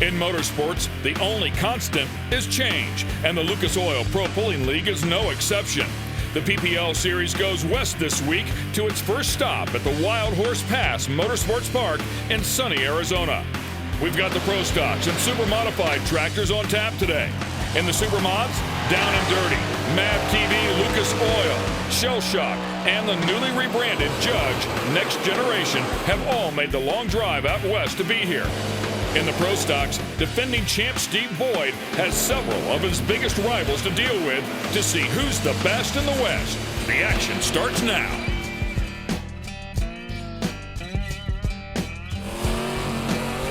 In motorsports, the only constant is change, and the Lucas Oil Pro Pulling League is no exception. The PPL Series goes west this week to its first stop at the Wild Horse Pass Motorsports Park in sunny Arizona. We've got the Pro Stocks and Super Modified tractors on tap today. In the Super Mods, Down and Dirty, Mav TV, Lucas Oil, Shell Shock, and the newly rebranded Judge Next Generation have all made the long drive out west to be here. In the Pro Stocks, defending champ Steve Boyd has several of his biggest rivals to deal with to see who's the best in the West. The action starts now.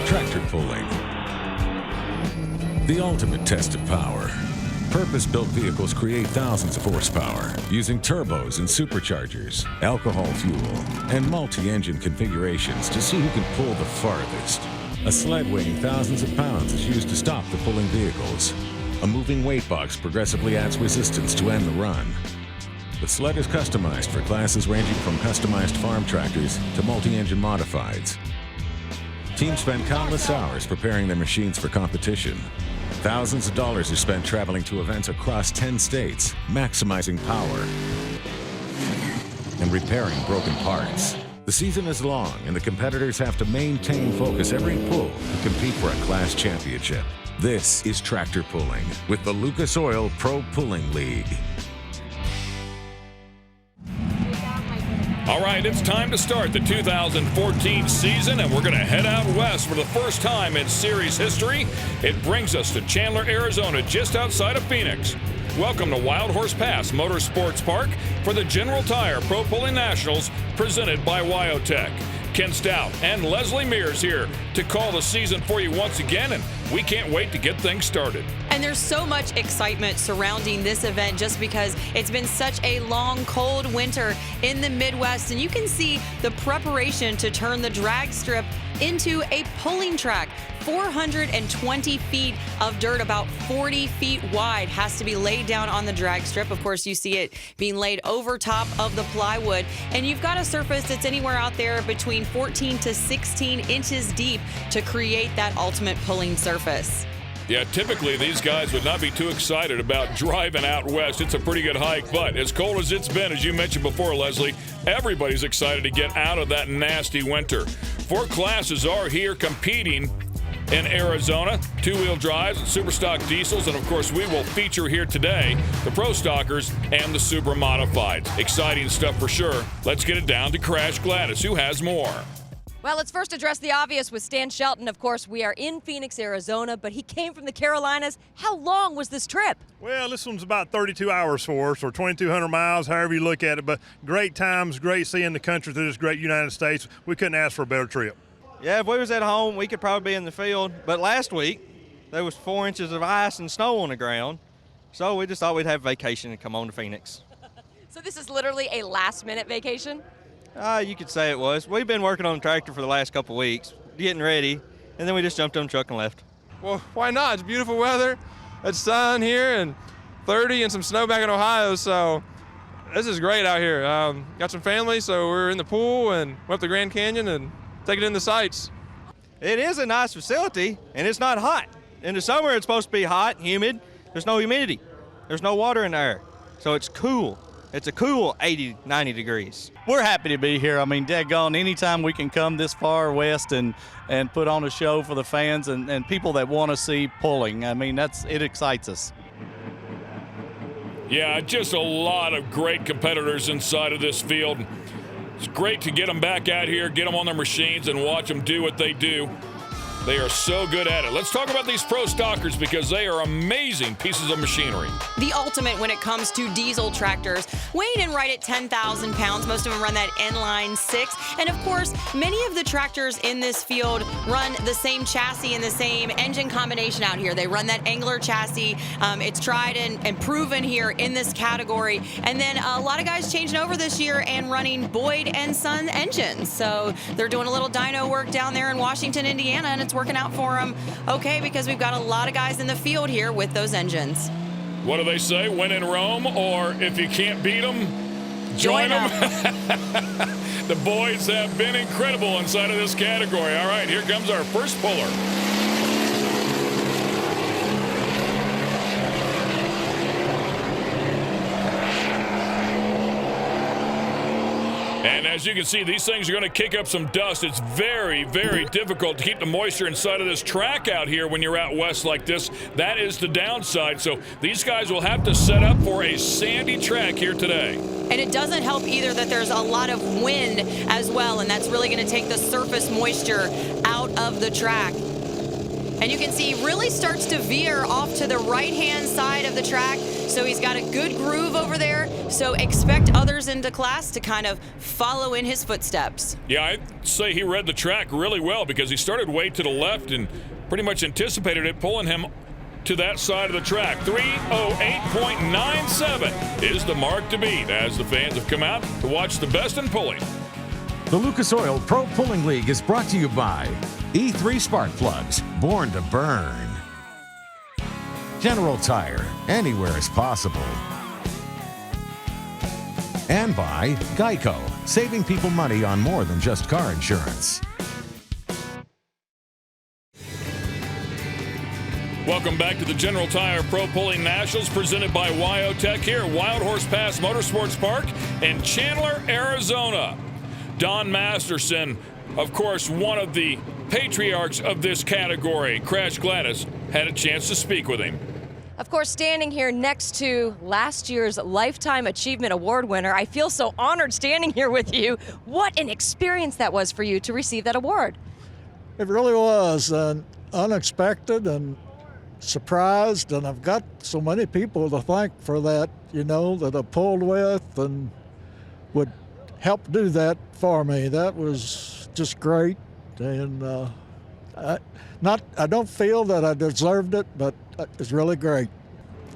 Tractor pulling. The ultimate test of power. Purpose-built vehicles create thousands of horsepower using turbos and superchargers, alcohol fuel, and multi-engine configurations to see who can pull the farthest. A sled weighing thousands of pounds is used to stop the pulling vehicles. A moving weight box progressively adds resistance to end the run. The sled is customized for classes ranging from customized farm tractors to multi-engine modifieds. Teams spend countless hours preparing their machines for competition. Thousands of dollars are spent traveling to events across 10 states, maximizing power and repairing broken parts. The season is long, and the competitors have to maintain focus every pull to compete for a class championship. This is Tractor Pulling with the Lucas Oil Pro Pulling League. All right, it's time to start the 2014 season, and we're going to head out west for the first time in series history. It brings us to Chandler, Arizona, just outside of Phoenix. Welcome to Wild Horse Pass Motorsports Park for the General Tire Pro Pulling Nationals presented by Wyotech. Ken Stout and Leslie Mears here to call the season for you once again, and we can't wait to get things started. And there's so much excitement surrounding this event just because it's been such a long, cold winter in the Midwest, and you can see the preparation to turn the drag strip into a pulling track. 420 feet of dirt, about 40 feet wide, has to be laid down on the drag strip. Of course, you see it being laid over top of the plywood, and you've got a surface that's anywhere out there between 14 to 16 inches deep to create that ultimate pulling surface. Yeah, typically these guys would not be too excited about driving out west. It's a pretty good hike, but as cold as it's been, as you mentioned before, Leslie, everybody's excited to get out of that nasty winter. 4 classes are here competing in Arizona, 2-wheel drives, super stock diesels, and of course we will feature here today the Pro Stockers and the Super Modifieds. Exciting stuff for sure. Let's get it down to Crash Gladys, who has more. Well, let's first address the obvious with Stan Shelton. Of course, we are in Phoenix, Arizona, but he came from the Carolinas. How long was this trip? Well, this one's about 32 hours for us, or 2,200 miles, however you look at it. But great times, great seeing the country through this great United States. We couldn't ask for a better trip. Yeah, if we was at home, we could probably be in the field. But last week, there was 4 inches of ice and snow on the ground. So we just thought we'd have vacation and come on to Phoenix. So this is literally a last-minute vacation? You could say it was. We've been working on the tractor for the last couple of weeks, getting ready, and then we just jumped on the truck and left. Well, why not? It's beautiful weather. It's sun here and 30 and some snow back in Ohio, so this is great out here. Got some family, so we're in the pool and went up the Grand Canyon and taking in the sights. It is a nice facility, and it's not hot. In the summer, it's supposed to be hot, humid. There's no humidity. There's no water in the air, so it's cool. It's a cool 80, 90 degrees. We're happy to be here. I mean, daggone, anytime we can come this far west and put on a show for the fans and people that want to see pulling, I mean, it excites us. Yeah, just a lot of great competitors inside of this field. It's great to get them back out here, get them on their machines, and watch them do what they do. They are so good at it. Let's talk about these Pro Stockers because they are amazing pieces of machinery. The ultimate when it comes to diesel tractors, weighing in right at 10,000 pounds. Most of them run that inline 6. And of course, many of the tractors in this field run the same chassis and the same engine combination out here. They run that Angler chassis. It's tried and proven here in this category. And then a lot of guys changing over this year and running Boyd & Son engines. So they're doing a little dyno work down there in Washington, Indiana, and it's working out for them okay because we've got a lot of guys in the field here with those engines. What do they say? When in Rome, or if you can't beat them, join them. The boys have been incredible inside of this category. All right, here comes our first puller. And as you can see, these things are going to kick up some dust. It's very, very difficult to keep the moisture inside of this track out here when you're out west like this. That is the downside. So these guys will have to set up for a sandy track here today. And it doesn't help either that there's a lot of wind as well, and that's really going to take the surface moisture out of the track. And you can see he really starts to veer off to the right-hand side of the track. So he's got a good groove over there. So expect others into class to kind of follow in his footsteps. Yeah, I'd say he read the track really well because he started way to the left and pretty much anticipated it pulling him to that side of the track. 3:08.97 is the mark to beat as the fans have come out to watch the best in pulling. The Lucas Oil Pro Pulling League is brought to you by E3 Spark Plugs, born to burn. General Tire, anywhere is possible. And by Geico, saving people money on more than just car insurance. Welcome back to the General Tire Pro Pulling Nationals presented by Wyotech here at Wild Horse Pass Motorsports Park in Chandler, Arizona. Don Masterson, of course, one of the patriarchs of this category. Crash Gladys had a chance to speak with him. Of course, standing here next to last year's Lifetime Achievement Award winner, I feel so honored standing here with you. What an experience that was for you to receive that award. It really was unexpected and surprised, and I've got so many people to thank for that, you know, that I pulled with and would help do that for me. That was just great, and I don't feel that I deserved it, but it's really great.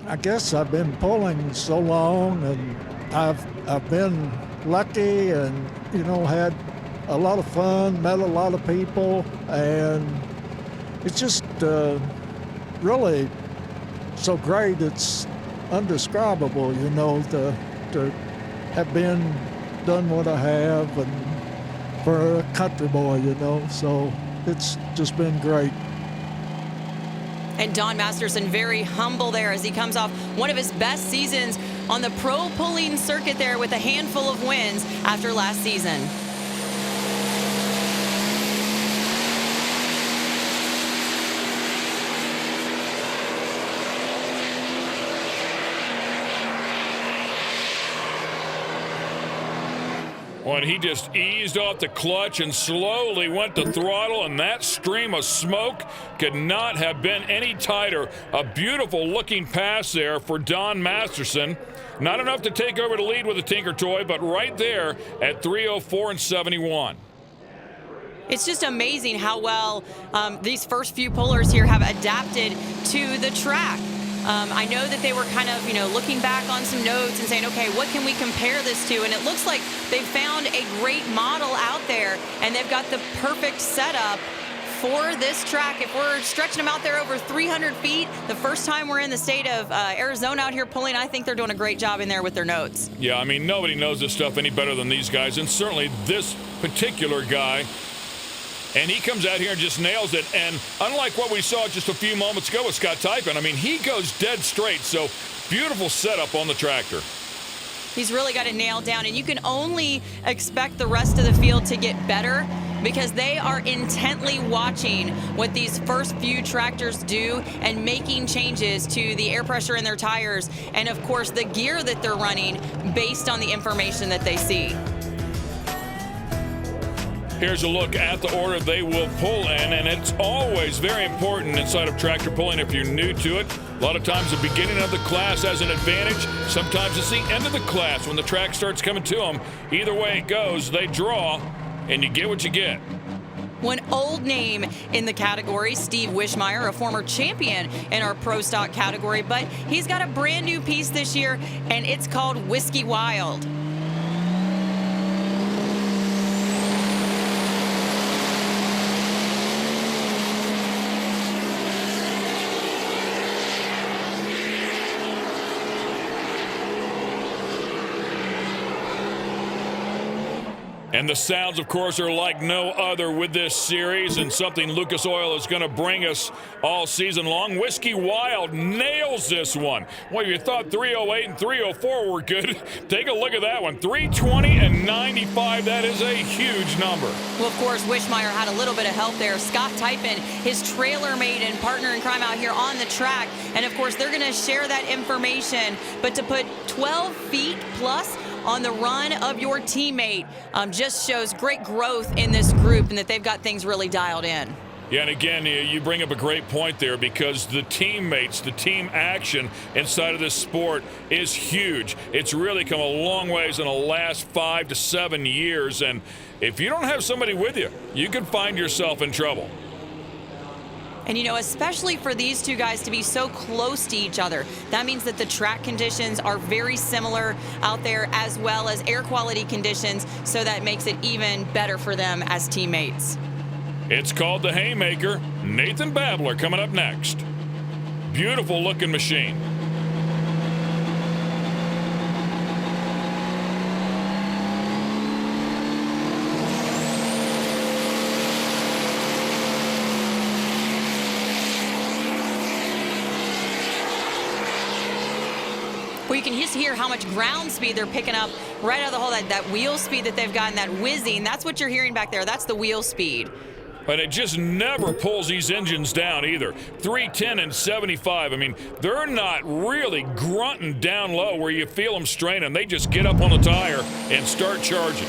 I guess I've been pulling so long, and I've been lucky, and you know, had a lot of fun, met a lot of people, and it's just really so great. It's undescribable, you know, to have done what I have, and for a country boy, you know, so it's just been great. And Don Masterson very humble there as he comes off one of his best seasons on the pro pulling circuit there with a handful of wins after last season. When he just eased off the clutch and slowly went to throttle, and that stream of smoke could not have been any tighter. A beautiful looking pass there for Don Masterson. Not enough to take over the lead with a Tinker Toy, but right there at 3:04.71. It's just amazing how well these first few pullers here have adapted to the track. I know that they were kind of, you know, looking back on some notes and saying, okay, what can we compare this to? And it looks like they found a great model out there, and they've got the perfect setup for this track. If we're stretching them out there over 300 feet, the first time we're in the state of Arizona out here pulling, I think they're doing a great job in there with their notes. Yeah, I mean, nobody knows this stuff any better than these guys, and certainly this particular guy. And he comes out here and just nails it. And unlike what we saw just a few moments ago with Scott Typen, I mean, he goes dead straight. So beautiful setup on the tractor. He's really got it nailed down, and you can only expect the rest of the field to get better because they are intently watching what these first few tractors do and making changes to the air pressure in their tires and, of course, the gear that they're running based on the information that they see. Here's a look at the order they will pull in, and it's always very important inside of tractor pulling if you're new to it. A lot of times the beginning of the class has an advantage. Sometimes it's the end of the class when the track starts coming to them. Either way it goes, they draw, and you get what you get. One old name in the category, Steve Wishmeyer, a former champion in our Pro Stock category, but he's got a brand new piece this year, and it's called Whiskey Wild. And the sounds, of course, are like no other with this series, and something Lucas Oil is going to bring us all season long. Whiskey Wild nails this one. Well, you thought 308 and 304 were good. Take a look at that one. 320 and 95. That is a huge number. Well, of course, Wishmeyer had a little bit of help there. Scott Typen, his trailer mate and partner in crime out here on the track. And, of course, they're going to share that information. But to put 12 feet plus on the run of your teammate just shows great growth in this group and that they've got things really dialed in. Yeah, and again, you bring up a great point there because the teammates, the team action inside of this sport is huge. It's really come a long ways in the last 5 to 7 years, and if you don't have somebody with you, you could find yourself in trouble. And, you know, especially for these two guys to be so close to each other, that means that the track conditions are very similar out there, as well as air quality conditions, so that makes it even better for them as teammates. It's called the Haymaker. Nathan Babler coming up next. Beautiful looking machine. Well, you can just hear how much ground speed they're picking up right out of the hole, that wheel speed that they've gotten, that whizzing. That's what you're hearing back there. That's the wheel speed. But it just never pulls these engines down either. 310 and 75. I mean, they're not really grunting down low where you feel them straining. They just get up on the tire and start charging.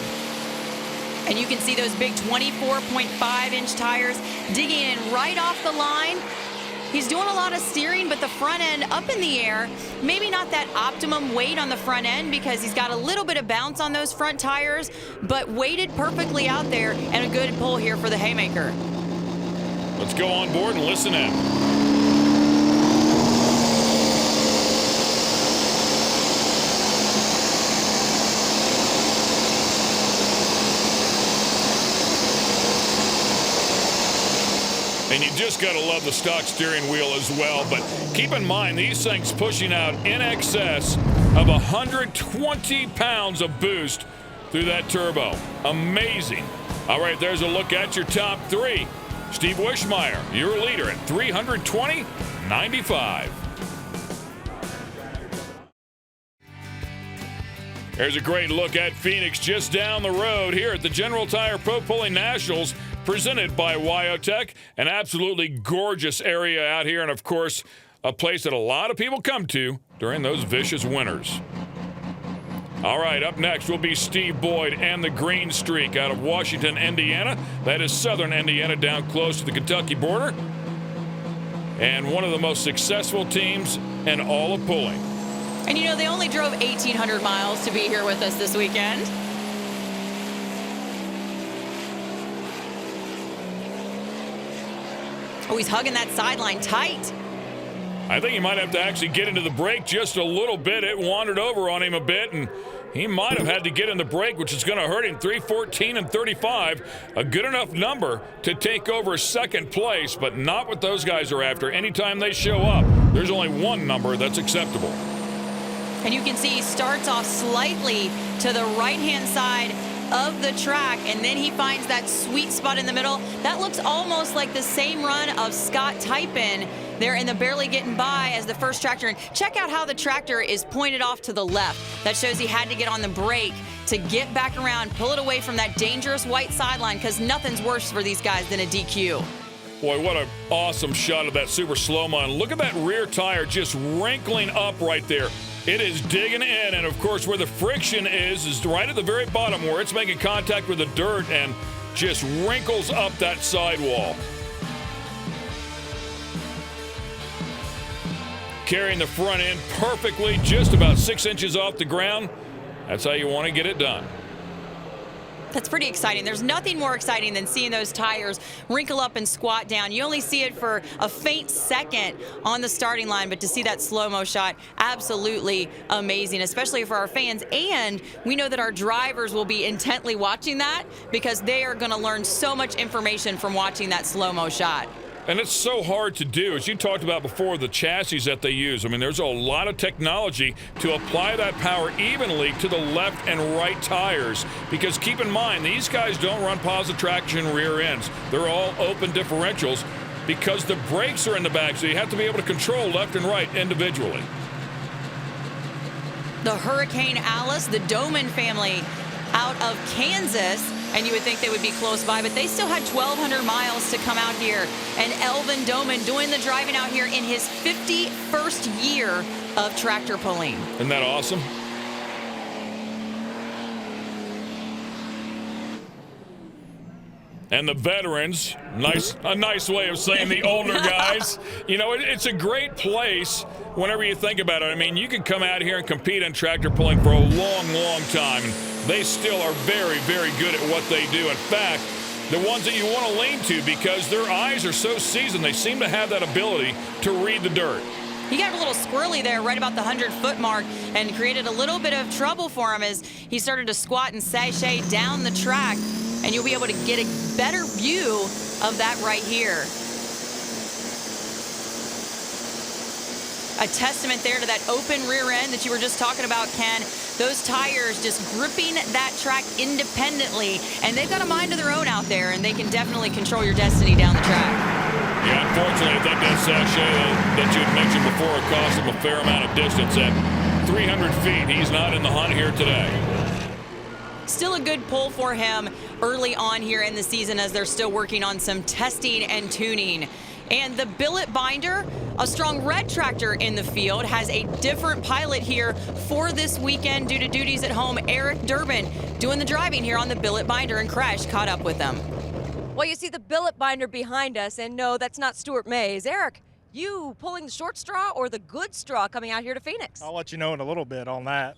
And you can see those big 24.5-inch tires digging in right off the line. He's doing a lot of steering, but the front end up in the air. Maybe not that optimum weight on the front end because he's got a little bit of bounce on those front tires, but weighted perfectly out there, and a good pull here for the Haymaker. Let's go on board and listen in. And you just got to love the stock steering wheel as well. But keep in mind, these things pushing out in excess of 120 pounds of boost through that turbo. Amazing. All right, there's a look at your top three. Steve Wishmeyer, your leader at 320.95. There's a great look at Phoenix just down the road here at the General Tire Pro Pulling Nationals, presented by Wyotech. An absolutely gorgeous area out here, and of course, a place that a lot of people come to during those vicious winters. All right, up next will be Steve Boyd and the Green Streak out of Washington, Indiana. That is southern Indiana, down close to the Kentucky border. And one of the most successful teams in all of pulling. And you know, they only drove 1,800 miles to be here with us this weekend. Oh, he's hugging that sideline tight. I think he might have to actually get into the brake just a little bit. It wandered over on him a bit, and he might have had to get in the brake, which is going to hurt him. 3:14 and 35, a good enough number to take over second place, but not what those guys are after. Anytime they show up, there's only one number that's acceptable. And you can see he starts off slightly to the right-hand side of the track, and then he finds that sweet spot in the middle. That looks almost like the same run of Scott Typen there in the barely getting by as the first tractor. And check out how the tractor is pointed off to the left. That shows he had to get on the brake to get back around, pull it away from that dangerous white sideline, because nothing's worse for these guys than a DQ. Boy, what an awesome shot of that super slow-mo. And look at that rear tire just wrinkling up right there. It is digging in, and of course where the friction is right at the very bottom where it's making contact with the dirt and just wrinkles up that sidewall. Carrying the front end perfectly, just about 6 inches off the ground. That's how you want to get it done. That's pretty exciting. There's nothing more exciting than seeing those tires wrinkle up and squat down. You only see it for a faint second on the starting line, but to see that slow-mo shot, absolutely amazing, especially for our fans. And we know that our drivers will be intently watching that because they are going to learn so much information from watching that slow-mo shot. And it's so hard to do. As you talked about before, the chassis that they use. I mean, there's a lot of technology to apply that power evenly to the left and right tires. Because keep in mind, these guys don't run positive traction rear ends. They're all open differentials because the brakes are in the back, so you have to be able to control left and right individually. The Hurricane Alice, the Doman family out of Kansas, and you would think they would be close by, but they still had 1,200 miles to come out here. And Elvin Doman doing the driving out here in his 51st year of tractor pulling. Isn't that awesome? And the veterans, a nice way of saying the older guys. You know, it's a great place whenever you think about it. I mean, you can come out here and compete in tractor pulling for a long, long time. They still are very, very good at what they do. In fact, the ones that you want to lean to because their eyes are so seasoned, they seem to have that ability to read the dirt. He got a little squirrely there right about the 100-foot mark and created a little bit of trouble for him as he started to squat and sashay down the track. And you'll be able to get a better view of that right here. A testament there to that open rear end that you were just talking about, Ken. Those tires just gripping that track independently. And they've got a mind of their own out there, and they can definitely control your destiny down the track. Yeah, unfortunately, I think that sachet that you had mentioned before cost him a fair amount of distance. At 300 feet, he's not in the hunt here today. Still a good pull for him early on here in the season as they're still working on some testing and tuning. And the billet binder, a strong red tractor in the field, has a different pilot here for this weekend due to duties at home. Eric Durbin doing the driving here on the billet binder, and Crash caught up with them. Well, you see the billet binder behind us, and no, that's not Stuart Mays. Eric, you pulling the short straw or the good straw coming out here to Phoenix? I'll let you know in a little bit on that.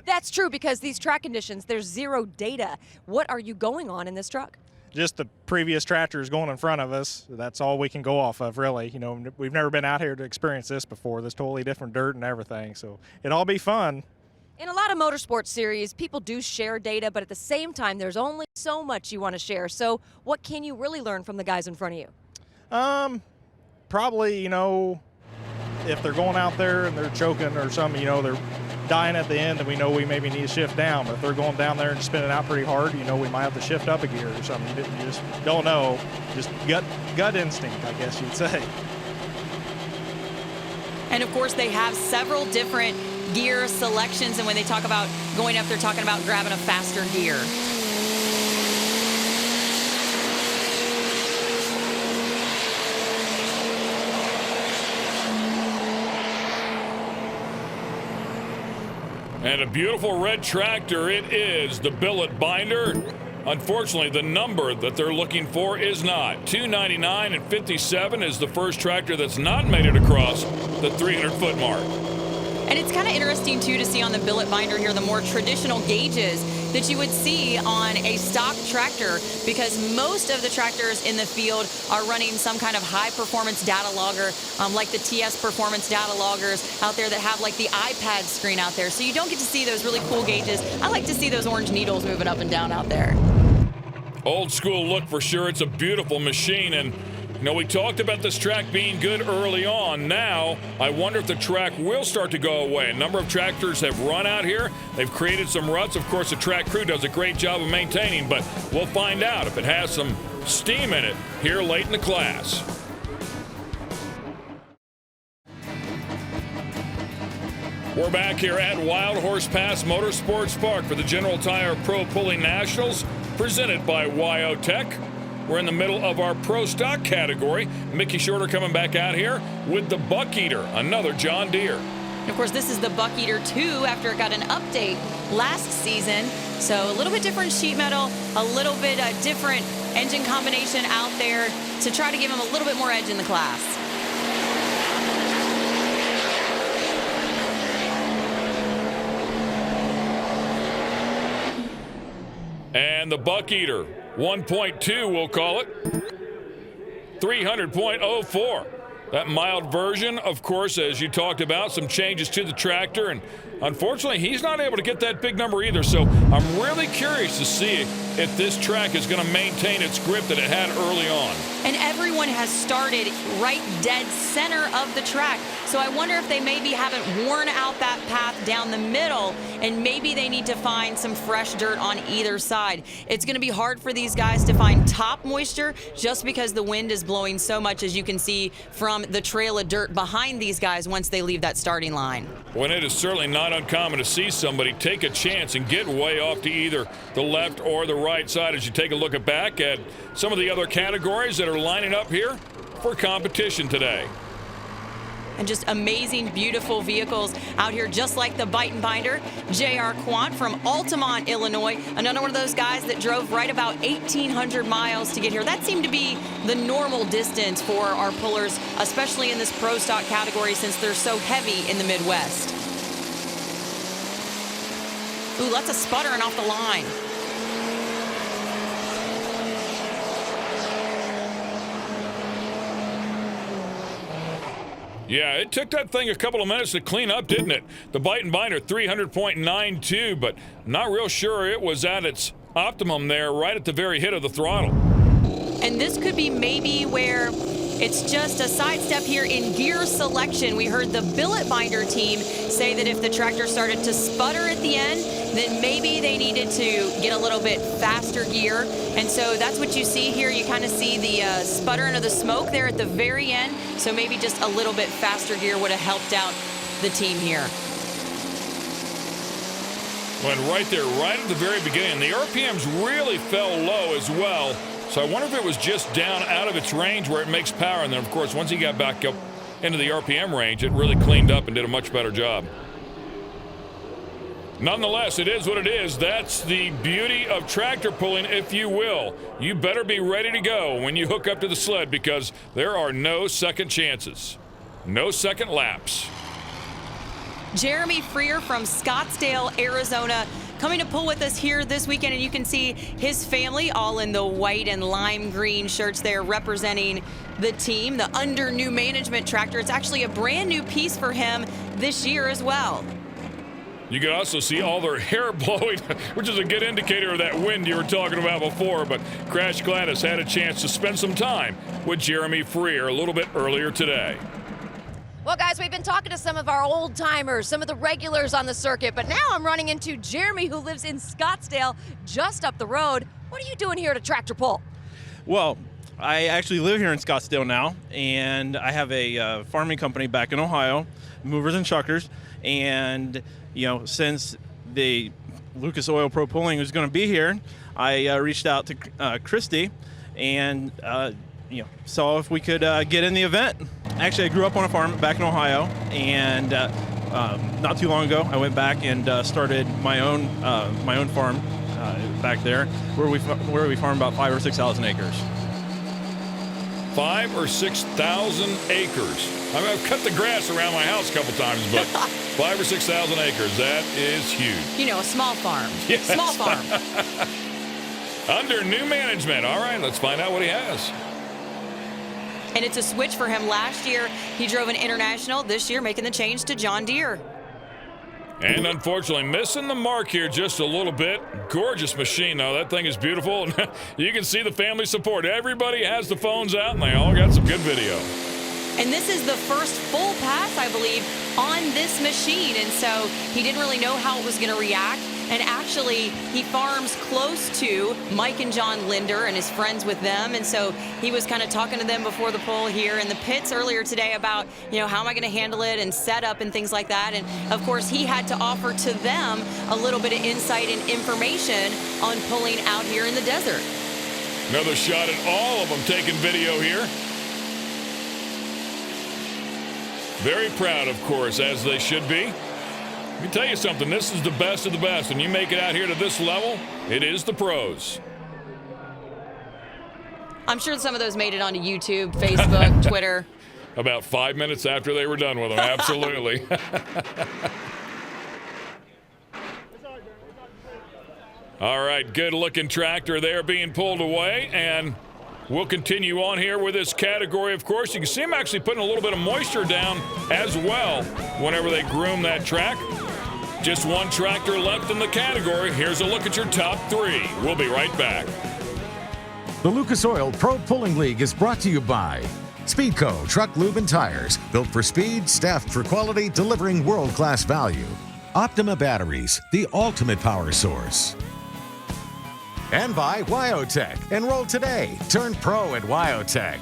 That's true, because these track conditions, there's zero data. What are you going on in this truck? Just the previous tractors going in front of us. That's all we can go off of, really. You know, we've never been out here to experience this before. This totally different dirt and everything. So it'll all be fun. In a lot of motorsports series, people do share data, but at the same time, there's only so much you want to share. So what can you really learn from the guys in front of you? Probably, you know, if they're going out there and they're choking or something, you know, they're dying at the end, and we know we maybe need to shift down. But if they're going down there and spinning out pretty hard, you know, we might have to shift up a gear or something. You just don't know. Just gut instinct, I guess you'd say. And of course, they have several different gear selections, and when they talk about going up, they're talking about grabbing a faster gear. And a beautiful red tractor it is, the billet binder. Unfortunately, the number that they're looking for is not. 299 and 57 is the first tractor that's not made it across the 300-foot mark. And it's kind of interesting, too, to see on the billet binder here the more traditional gauges that you would see on a stock tractor, because most of the tractors in the field are running some kind of high-performance data logger, like the TS Performance data loggers out there that have like the iPad screen out there. So you don't get to see those really cool gauges. I like to see those orange needles moving up and down out there. Old school look for sure. It's a beautiful machine, and you know, we talked about this track being good early on. Now, I wonder if the track will start to go away. A number of tractors have run out here. They've created some ruts. Of course, the track crew does a great job of maintaining, but we'll find out if it has some steam in it here late in the class. We're back here at Wild Horse Pass Motorsports Park for the General Tire Pro Pulling Nationals, presented by Wyotech. We're in the middle of our Pro Stock category. Mickey Shorter coming back out here with the Buck Eater, another John Deere. And of course, this is the Buck Eater 2 after it got an update last season. So a little bit different sheet metal, a little bit different engine combination out there to try to give him a little bit more edge in the class. And the Buck Eater, 1.2 we'll call it, 300.04. That mild version, of course, as you talked about, some changes to the tractor, and unfortunately he's not able to get that big number either. So I'm really curious to see if this track is going to maintain its grip that it had early on. And everyone has started right dead center of the track. So I wonder if they maybe haven't worn out that path down the middle, and maybe they need to find some fresh dirt on either side. It's going to be hard for these guys to find top moisture just because the wind is blowing so much, as you can see from the trail of dirt behind these guys once they leave that starting line. When it is certainly not uncommon to see somebody take a chance and get way off to either the left or the right side as you take a look back at some of the other categories that are lining up here for competition today. And just amazing, beautiful vehicles out here, just like the Bite and Binder. J.R. Quant from Altamont, Illinois, another one of those guys that drove right about 1,800 miles to get here. That seemed to be the normal distance for our pullers, especially in this Pro Stock category, since they're so heavy in the Midwest. Ooh, lots of sputtering off the line. Yeah, it took that thing a couple of minutes to clean up, didn't it? The Bite and Binder 300.92, but not real sure it was at its optimum there right at the very hit of the throttle. And this could be maybe where it's just a sidestep here in gear selection. We heard the Billet Binder team say that if the tractor started to sputter at the end, then maybe they needed to get a little bit faster gear. And so that's what you see here. You kind of see the sputtering of the smoke there at the very end. So maybe just a little bit faster gear would have helped out the team here. Went right there, right at the very beginning. The RPMs really fell low as well. So I wonder if it was just down out of its range where it makes power. And then, of course, once he got back up into the RPM range, it really cleaned up and did a much better job. Nonetheless, it is what it is. That's the beauty of tractor pulling, if you will. You better be ready to go when you hook up to the sled, because there are no second chances, no second laps. Jeremy Freer from Scottsdale, Arizona, coming to pull with us here this weekend, and you can see his family all in the white and lime green shirts there representing the team, the under new management tractor. It's actually a brand new piece for him this year as well. You can also see all their hair blowing, which is a good indicator of that wind you were talking about before. But Crash Gladys had a chance to spend some time with Jeremy Freer a little bit earlier today. Well, guys, we've been talking to some of our old timers, some of the regulars on the circuit, but now I'm running into Jeremy, who lives in Scottsdale, just up the road. What are you doing here at a tractor pull? Well, I actually live here in Scottsdale now, and I have a farming company back in Ohio, Movers and Chuckers, and you know, since the Lucas Oil Pro Pulling was going to be here, I reached out to Christy and saw if we could get in the event. Actually, I grew up on a farm back in Ohio, and not too long ago, I went back and started my own farm back there, where we farm about 5,000 or 6,000 acres. 5,000 or 6,000 acres. I mean, I've cut the grass around my house a couple times, but 5,000 or 6,000 acres, that is huge. You know, a small farm. Yes. Small farm. Under new management. All right, let's find out what he has. And it's a switch for him. Last year, he drove an International. This year, making the change to John Deere. And unfortunately, missing the mark here just a little bit. Gorgeous machine, though. That thing is beautiful. You can see the family support. Everybody has the phones out, and they all got some good video. And this is the first full pass, I believe, on this machine. And so he didn't really know how it was going to react. And actually, he farms close to Mike and John Linder and is friends with them. And so he was kind of talking to them before the pull here in the pits earlier today about, you know, how am I going to handle it and set up and things like that. And of course, he had to offer to them a little bit of insight and information on pulling out here in the desert. Another shot at all of them taking video here. Very proud, of course, as they should be. Let me tell you something, this is the best of the best. When you make it out here to this level, it is the pros. I'm sure some of those made it onto YouTube, Facebook, Twitter. About 5 minutes after they were done with them, absolutely. All right, good-looking tractor there being pulled away, and we'll continue on here with this category, of course. You can see them actually putting a little bit of moisture down as well whenever they groom that track. Just one tractor left in the category. Here's a look at your top 3. We'll be right back. The Lucas Oil Pro Pulling League is brought to you by Speedco Truck Lube and Tires, built for speed, staffed for quality, delivering world-class value. Optima Batteries, the ultimate power source. And by Wyotech. Enroll today. Turn pro at Wyotech.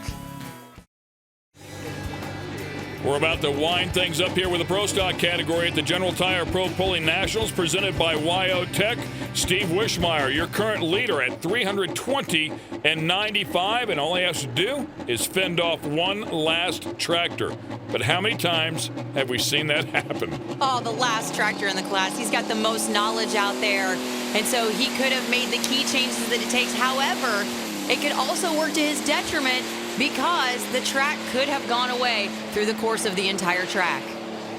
We're about to wind things up here with the Pro Stock category at the General Tire Pro Pulling Nationals presented by Wyotech. Steve Wishmeyer, your current leader at 320 and 95, and all he has to do is fend off one last tractor. But how many times have we seen that happen? Oh, the last tractor in the class. He's got the most knowledge out there, and so he could have made the key changes that it takes. However, it could also work to his detriment because the track could have gone away through the course of the entire track.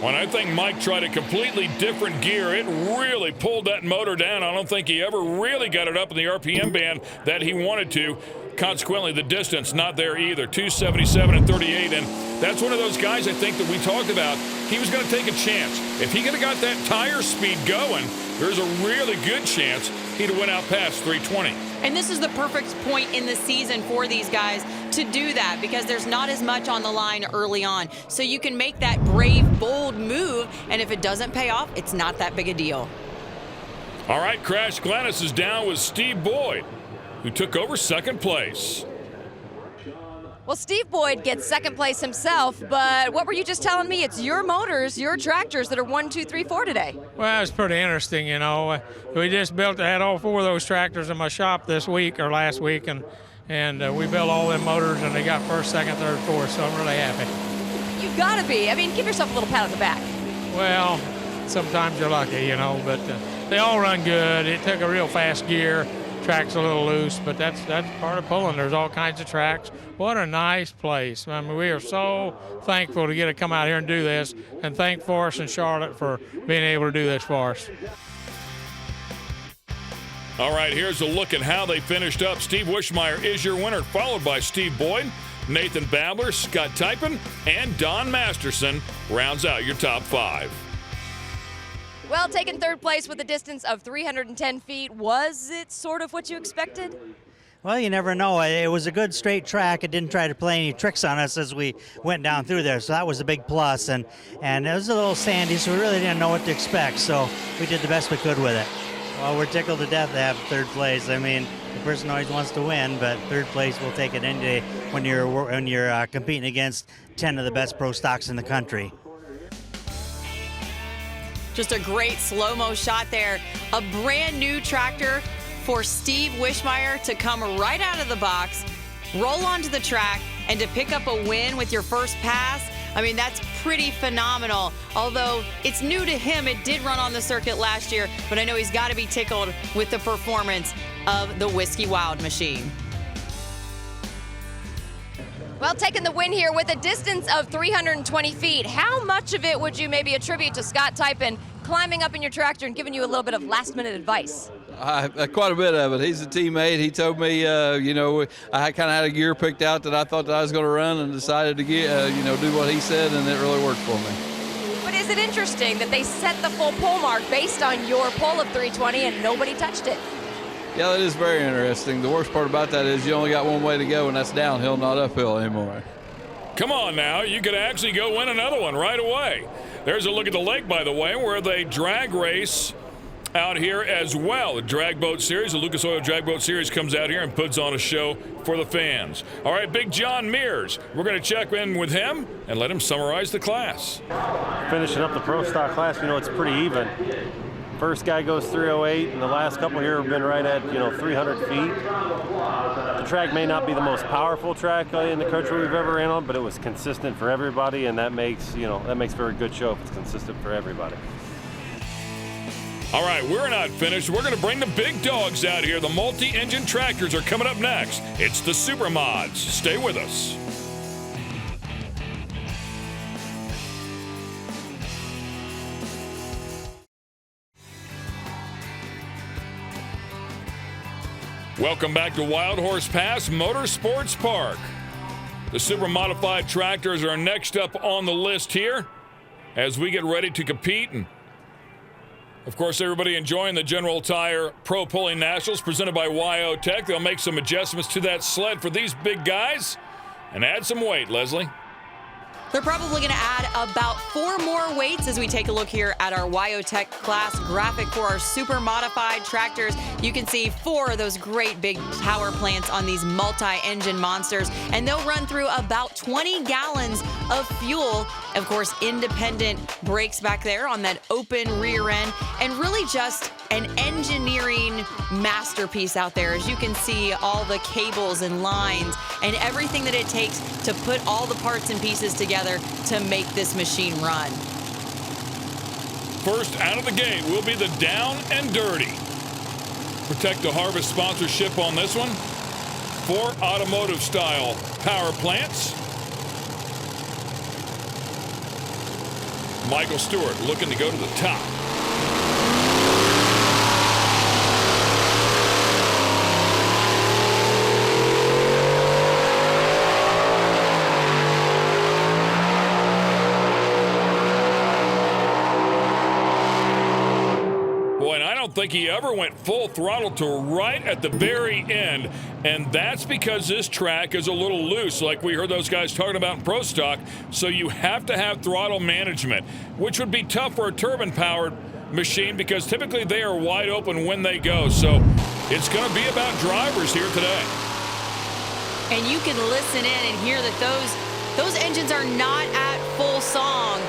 When I think Mike tried a completely different gear, it really pulled that motor down. I don't think he ever really got it up in the RPM band that he wanted to. Consequently, the distance not there either, 277 and 38. And that's one of those guys I think that we talked about. He was going to take a chance. If he could have got that tire speed going, there's a really good chance he'd have went out past 320. And this is the perfect point in the season for these guys to do that because there's not as much on the line early on. So you can make that brave, bold move, and if it doesn't pay off, it's not that big a deal. All right, Crash Gladys is down with Steve Boyd, who took over second place. Well, Steve Boyd gets second place himself, but what were you just telling me? It's your motors, your tractors that are 1, 2, 3, 4 today. Well, it's pretty interesting, you know. We just had all 4 of those tractors in my shop this week or last week, and we built all them motors, and they got first, second, third, fourth, so I'm really happy. You've got to be. I mean, give yourself a little pat on the back. Well, sometimes you're lucky, you know, but they all run good. It took a real fast gear. Track's a little loose, but that's part of pulling. There's all kinds of tracks. What a nice place. I mean, we are so thankful to get to come out here and do this, and thank Forrest and Charlotte for being able to do this for us. All right, here's a look at how they finished up. Steve Wishmeyer is your winner, followed by Steve Boyd, Nathan Babler, Scott Typen, and Don Masterson rounds out your top 5. Well, taking third place with a distance of 310 feet, was it sort of what you expected? Well, you never know. It was a good straight track. It didn't try to play any tricks on us as we went down through there, so that was a big plus. And it was a little sandy, so we really didn't know what to expect, so we did the best we could with it. Well, we're tickled to death to have third place. I mean, the person always wants to win, but third place will take it any day when you're competing against 10 of the best pro stocks in the country. Just a great slow-mo shot there. A brand new tractor for Steve Wishmeyer to come right out of the box, roll onto the track, and to pick up a win with your first pass. I mean, that's pretty phenomenal. Although it's new to him, it did run on the circuit last year, but I know he's got to be tickled with the performance of the Whiskey Wild machine. Well, taking the win here with a distance of 320 feet, how much of it would you maybe attribute to Scott Typen climbing up in your tractor and giving you a little bit of last-minute advice? Quite a bit of it. He's a teammate. He told me, I kind of had a gear picked out that I thought that I was going to run and decided to get, do what he said, and it really worked for me. But is it interesting that they set the full pull mark based on your pull of 320 and nobody touched it? Yeah, that is very interesting. The worst part about that is you only got one way to go, and that's downhill, not uphill anymore. Come on now, you could actually go win another one right away. There's a look at the lake, by the way, where they drag race out here as well. The drag boat series, the Lucas Oil drag boat series comes out here and puts on a show for the fans. All right, Big John Mears, we're going to check in with him and let him summarize the class. Finishing up the Pro Stock class, it's pretty even. First guy goes 308, and the last couple here have been right at 300 feet. The track may not be the most powerful track in the country we've ever ran on, but it was consistent for everybody, and that makes for a good show if it's consistent for everybody. All right, we're not finished. We're going to bring the big dogs out here. The multi-engine tractors are coming up next. It's the Super Mods. Stay with us. Welcome back to Wild Horse Pass Motorsports Park. The super modified tractors are next up on the list here as we get ready to compete and Of course, everybody enjoying the General Tire Pro Pulling Nationals presented by YO Tech. They'll make some adjustments to that sled for these big guys and add some weight, Leslie. They're probably going to add about 4 more weights as we take a look here at our YO Tech class graphic for our super modified tractors. You can see 4 of those great big power plants on these multi-engine monsters, and they'll run through about 20 gallons of fuel. Of course, independent brakes back there on that open rear end, and really just an engineering masterpiece out there. As you can see, all the cables and lines and everything that it takes to put all the parts and pieces together to make this machine run. First out of the gate will be the Down and Dirty. Protect the Harvest sponsorship on this one. 4 automotive style power plants. Michael Stewart looking to go to the top. I don't think he ever went full throttle to right at the very end, and that's because this track is a little loose, like we heard those guys talking about in Pro Stock, so you have to have throttle management, which would be tough for a turbine-powered machine because typically they are wide open when they go, so it's going to be about drivers here today. And you can listen in and hear that those engines are not at full song.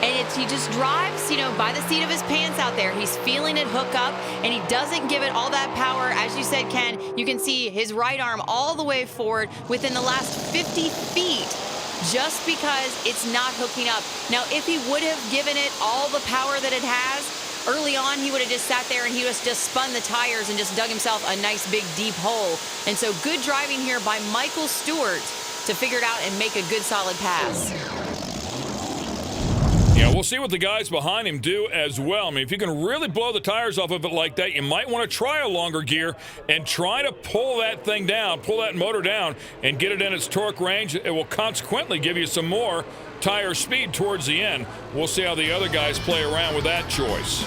And he just drives, by the seat of his pants out there. He's feeling it hook up, and he doesn't give it all that power. As you said, Ken, you can see his right arm all the way forward within the last 50 feet just because it's not hooking up. Now, if he would have given it all the power that it has, early on, he would have just sat there and he was just spun the tires and just dug himself a nice big deep hole. And so good driving here by Michael Stewart to figure it out and make a good solid pass. Yeah, we'll see what the guys behind him do as well. I mean, if you can really blow the tires off of it like that, you might want to try a longer gear and try to pull that thing down, pull that motor down, and get it in its torque range. It will consequently give you some more tire speed towards the end. We'll see how the other guys play around with that choice.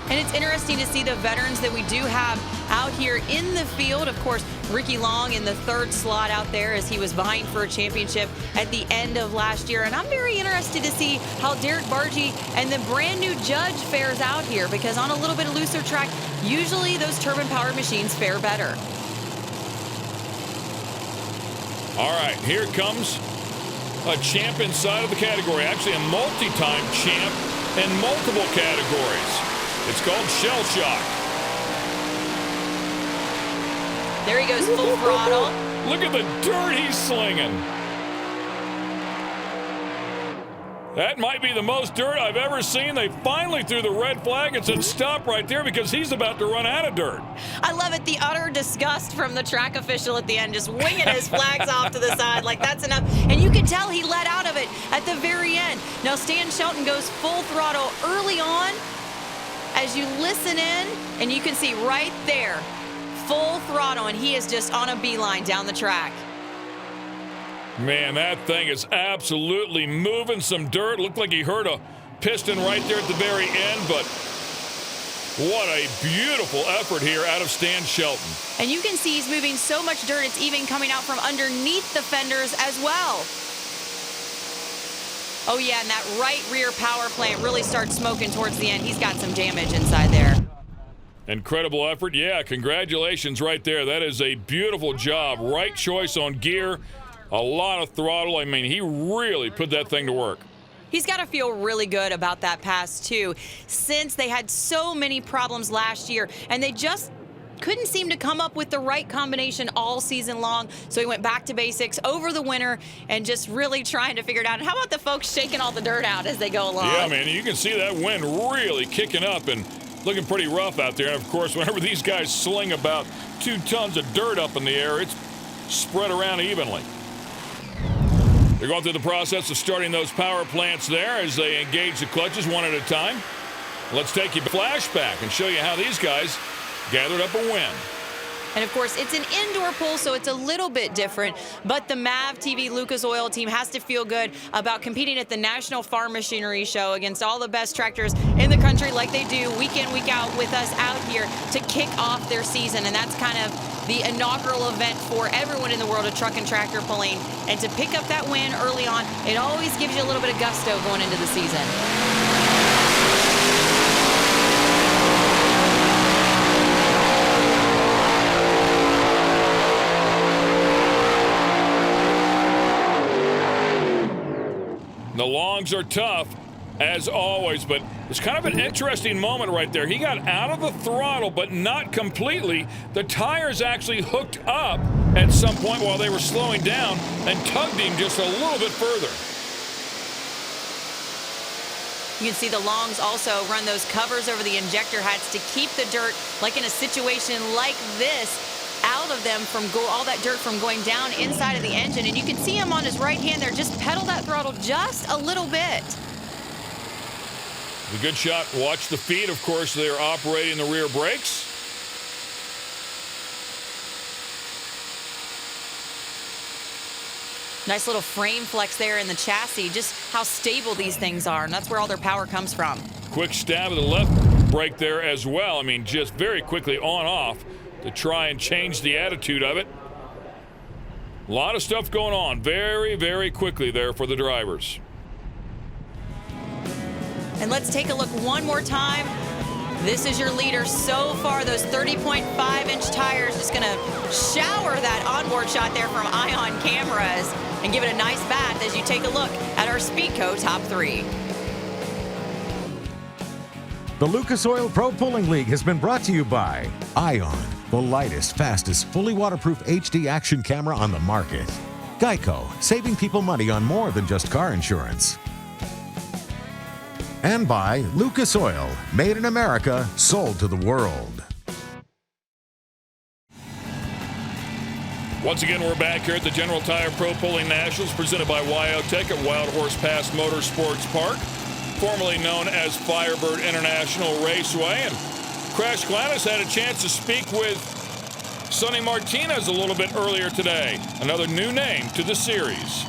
And it's interesting to see the veterans that we do have out here in the field. Of course, Ricky Long in the 3rd slot out there as he was vying for a championship at the end of last year. And I'm very interested to see how Derek Bargee and the brand new Judge fares out here, because on a little bit looser track, usually those turbine-powered machines fare better. All right, here comes a champ inside of the category. Actually, a multi-time champ in multiple categories. It's called Shell Shock. There he goes, full throttle. Look at the dirt he's slinging. That might be the most dirt I've ever seen. They finally threw the red flag and said stop right there because he's about to run out of dirt. I love it, the utter disgust from the track official at the end, just winging his flags off to the side like that's enough. And you can tell he let out of it at the very end. Now Stan Shelton goes full throttle early on. As you listen in, and you can see right there, full throttle, and he is just on a beeline down the track. Man, that thing is absolutely moving some dirt. Looked like he heard a piston right there at the very end, but what a beautiful effort here out of Stan Shelton. And you can see he's moving so much dirt, it's even coming out from underneath the fenders as well. Oh yeah, and that right rear power plant really starts smoking towards the end. He's got some damage inside there. Incredible effort. Yeah, congratulations right there. That is a beautiful job. Right choice on gear, a lot of throttle. I mean, he really put that thing to work. He's got to feel really good about that pass, too, since they had so many problems last year, and they just couldn't seem to come up with the right combination all season long. So he went back to basics over the winter and just really trying to figure it out. And how about the folks shaking all the dirt out as they go along? Yeah, man, you can see that wind really kicking up and looking pretty rough out there. And, of course, whenever these guys sling about 2 tons of dirt up in the air, it's spread around evenly. They're going through the process of starting those power plants there as they engage the clutches one at a time. Let's take you flashback and show you how these guys gathered up a win. And of course, it's an indoor pool, so it's a little bit different. But the MAV TV Lucas Oil team has to feel good about competing at the National Farm Machinery Show against all the best tractors in the country, like they do week in, week out with us out here to kick off their season. And that's kind of the inaugural event for everyone in the world of truck and tractor pulling. And to pick up that win early on, it always gives you a little bit of gusto going into the season. The longs are tough, as always, but it's kind of an interesting moment right there. He got out of the throttle, but not completely. The tires actually hooked up at some point while they were slowing down and tugged him just a little bit further. You can see the longs also run those covers over the injector hats to keep the dirt, like in a situation like this, out of them from all that dirt from going down inside of the engine. And you can see him on his right hand there, just pedal that throttle just a little bit. The good shot. Watch the feet. Of course, they're operating the rear brakes. Nice little frame flex there in the chassis, just how stable these things are, and that's where all their power comes from. Quick stab of the left brake there as well. I mean, just very quickly on-off to try and change the attitude of it. A lot of stuff going on very, very quickly there for the drivers. And let's take a look one more time. This is your leader so far. Those 30.5-inch tires just going to shower that onboard shot there from Ion cameras and give it a nice bath as you take a look at our Speedco top 3. The Lucas Oil Pro Pulling League has been brought to you by Ion, the lightest, fastest, fully waterproof HD action camera on the market. Geico, saving people money on more than just car insurance. And by Lucas Oil, made in America, sold to the world. Once again, we're back here at the General Tire Pro Pulling Nationals presented by Wyotech at Wild Horse Pass Motorsports Park, formerly known as Firebird International Raceway. And Crash Gladys had a chance to speak with Sonny Martinez a little bit earlier today. Another new name to the series.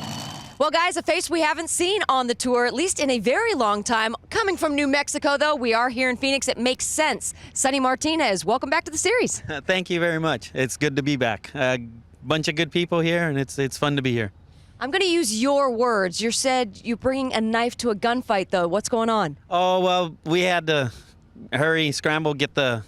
Well, guys, a face we haven't seen on the tour, at least in a very long time. Coming from New Mexico, though, we are here in Phoenix. It makes sense. Sonny Martinez, welcome back to the series. Thank you very much. It's good to be back. A bunch of good people here, and it's fun to be here. I'm going to use your words. You said you're bringing a knife to a gunfight, though. What's going on? Oh, well, we had to hurry, scramble, get the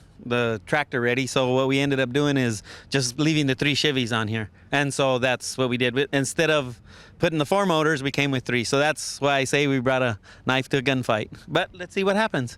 tractor ready. So what we ended up doing is just leaving the 3 Chevys on here. And so that's what we did. Instead of putting the 4 motors, we came with 3. So that's why I say we brought a knife to a gunfight. But let's see what happens.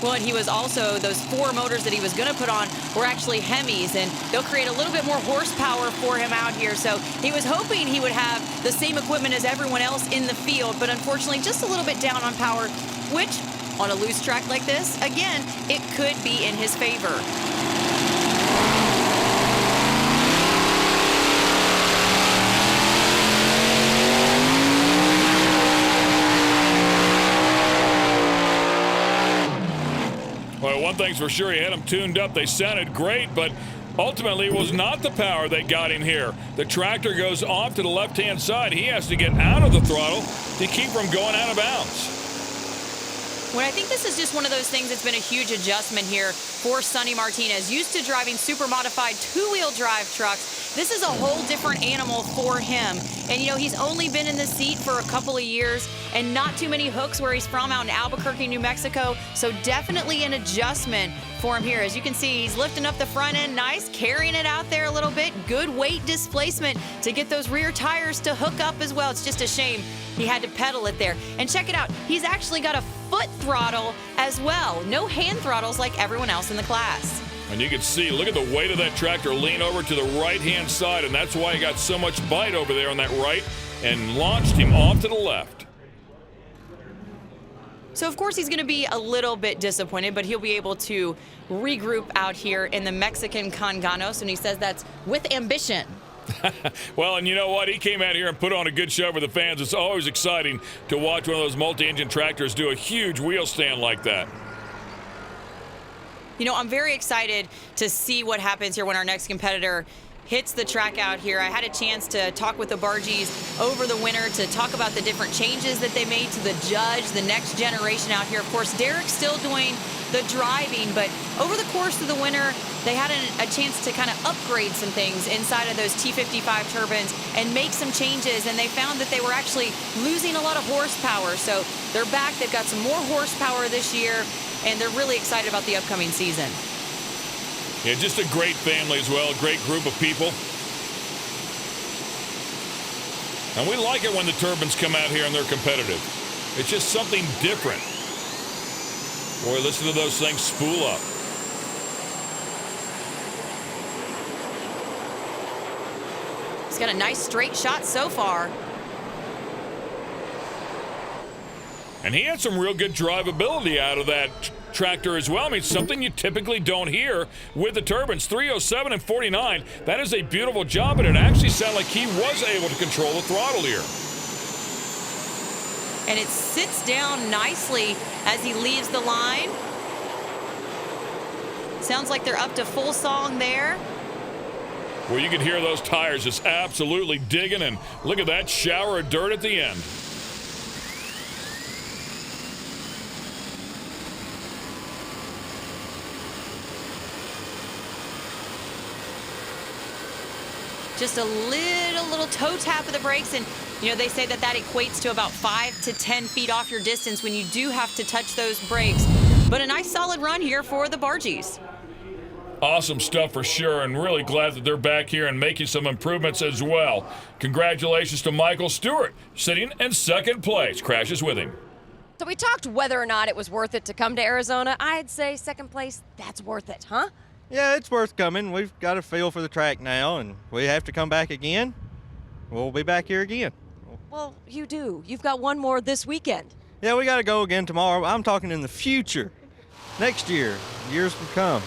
Well, and he was also, those 4 motors that he was going to put on were actually Hemis, and they'll create a little bit more horsepower for him out here. So he was hoping he would have the same equipment as everyone else in the field, but unfortunately just a little bit down on power, which on a loose track like this, again, it could be in his favor. Well, one thing's for sure, he had them tuned up. They sounded great, but ultimately it was not the power that got him here. The tractor goes off to the left-hand side. He has to get out of the throttle to keep from going out of bounds. Well, I think this is just one of those things that's been a huge adjustment here for Sonny Martinez. Used to driving super modified 2-wheel drive trucks, this is a whole different animal for him. And, you know, he's only been in the seat for a couple of years and not too many hooks where he's from out in Albuquerque, New Mexico. So definitely an adjustment for him here. As you can see, he's lifting up the front end nice, carrying it out there a little bit. Good weight displacement to get those rear tires to hook up as well. It's just a shame he had to pedal it there. And check it out, he's actually got a foot throttle as well. No hand throttles like everyone else in the class. And you can see, look at the weight of that tractor lean over to the right-hand side, and that's why he got so much bite over there on that right and launched him off to the left. So, of course, he's going to be a little bit disappointed, but he'll be able to regroup out here in the Mexican Canganos, and he says that's with ambition. Well, and you know what? He came out here and put on a good show for the fans. It's always exciting to watch one of those multi-engine tractors do a huge wheel stand like that. You know, I'm very excited to see what happens here when our next competitor hits the track out here. I had a chance to talk with the Bargies over the winter to talk about the different changes that they made to the judge, the next generation out here. Of course, Derek's still doing the driving, but over the course of the winter, they had a chance to kind of upgrade some things inside of those T55 turbines and make some changes, and they found that they were actually losing a lot of horsepower. So they're back, they've got some more horsepower this year, and they're really excited about the upcoming season. Yeah, just a great family as well, a great group of people. And we like it when the turbines come out here and they're competitive. It's just something different. Boy, listen to those things spool up. He's got a nice straight shot so far. And he had some real good drivability out of that tractor as well. I mean, something you typically don't hear with the turbines. 307 and 49. That is a beautiful job, and it actually sounded like he was able to control the throttle here. And it sits down nicely as he leaves the line. Sounds like they're up to full song there. Well, you can hear those tires just absolutely digging, and look at that shower of dirt at the end. Just a little toe tap of the brakes, and you know, they say that equates to about 5 to 10 feet off your distance when you do have to touch those brakes. But a nice solid run here for the Bargies. Awesome stuff for sure, and really glad that they're back here and making some improvements as well. Congratulations to Michael Stewart, sitting in second place. Crashes with him. So we talked whether or not it was worth it to come to Arizona. I'd say second place, that's worth it, huh? Yeah, it's worth coming. We've got a feel for the track now, and we have to come back again. We'll be back here again. Well, you do. You've got one more this weekend. Yeah, we got to go again tomorrow. I'm talking in the future. Next year, years to come.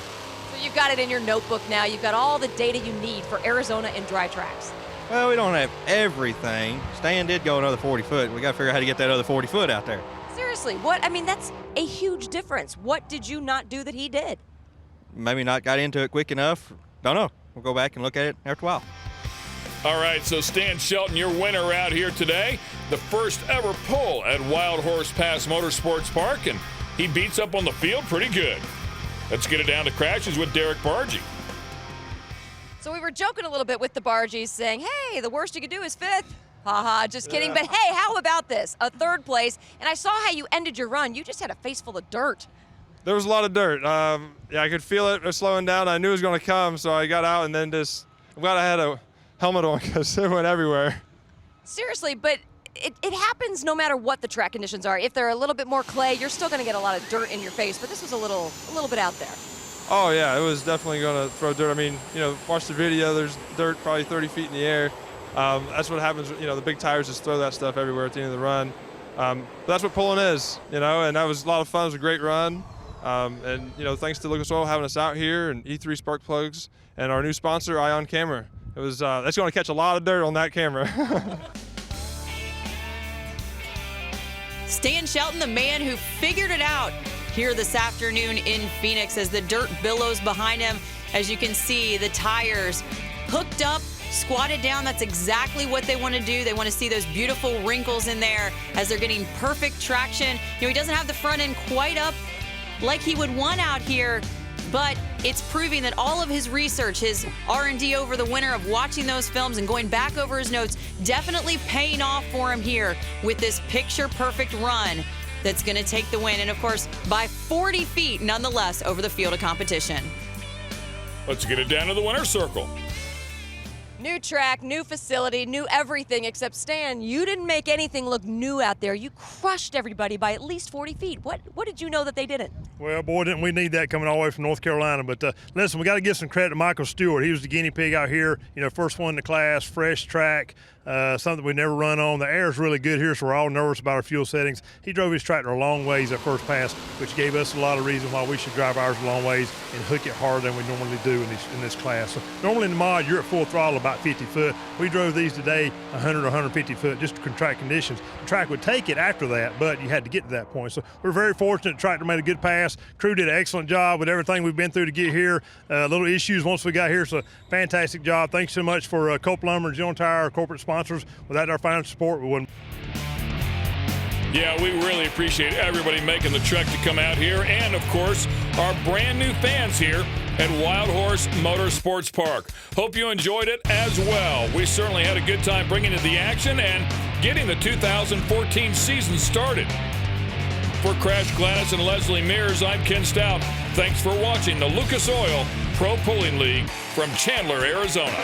So you've got it in your notebook now. You've got all the data you need for Arizona and dry tracks. Well, we don't have everything. Stan did go another 40 foot. We got to figure out how to get that other 40 foot out there. Seriously, what? I mean, that's a huge difference. What did you not do that he did? Maybe not got into it quick enough. Don't know. We'll go back and look at it after a while. All right, so Stan Shelton, your winner out here today. The first ever pull at Wild Horse Pass Motorsports Park, and he beats up on the field pretty good. Let's get it down to crashes with Derek Bargie. So we were joking a little bit with the Bargies, saying, hey, the worst you could do is fifth. Haha, just kidding. But hey, how about this? A third place. And I saw how you ended your run. You just had a face full of dirt. There was a lot of dirt. Yeah, I could feel it slowing down. I knew it was going to come, so I got out and then I'm glad I had a helmet on because it went everywhere. Seriously, but it happens no matter what the track conditions are. If they're a little bit more clay, you're still going to get a lot of dirt in your face, but this was a little bit out there. Oh, yeah, it was definitely going to throw dirt. I mean, you know, watch the video. There's dirt probably 30 feet in the air. That's what happens. You know, the big tires just throw that stuff everywhere at the end of the run. But that's what pulling is, you know, and that was a lot of fun. It was a great run. And, you know, thanks to Lucas Oil having us out here and E3 Spark Plugs and our new sponsor, Ion Camera. It was that's going to catch a lot of dirt on that camera. Stan Shelton, the man who figured it out here this afternoon in Phoenix as the dirt billows behind him. As you can see, the tires hooked up, squatted down. That's exactly what they want to do. They want to see those beautiful wrinkles in there as they're getting perfect traction. You know, he doesn't have the front end quite up like he would want out here, but it's proving that all of his research, his R&D over the winter of watching those films and going back over his notes, definitely paying off for him here with this picture-perfect run that's going to take the win. And, of course, by 40 feet, nonetheless, over the field of competition. Let's get it down to the winner's circle. New track, new facility, new everything, except Stan, you didn't make anything look new out there. You crushed everybody by at least 40 feet. What did you know that they didn't? Well, boy, didn't we need that coming all the way from North Carolina. But listen, we got to give some credit to Michael Stewart. He was the guinea pig out here, you know, first one in the class, fresh track. something we never run on. The air is really good here, so we're all nervous about our fuel settings. He drove his tractor a long ways at first pass, which gave us a lot of reason why we should drive ours a long ways and hook it harder than we normally do in this class. So normally in the mod, you're at full throttle about 50 foot. We drove these today 100 or 150 foot just to track conditions. The track would take it after that, but you had to get to that point. So we're very fortunate. The tractor made a good pass. Crew did an excellent job with everything we've been through to get here. Little issues once we got here, so fantastic job. Thanks so much for Cope Lumber and General Tire, our corporate sponsors. Without our financial support, we wouldn't. Yeah, we really appreciate everybody making the trek to come out here, and of course, our brand new fans here at Wild Horse Motorsports Park. Hope you enjoyed it as well. We certainly had a good time bringing you the action and getting the 2014 season started. For Crash Gladys and Leslie Mears, I'm Ken Stout. Thanks for watching the Lucas Oil Pro Pulling League from Chandler, Arizona.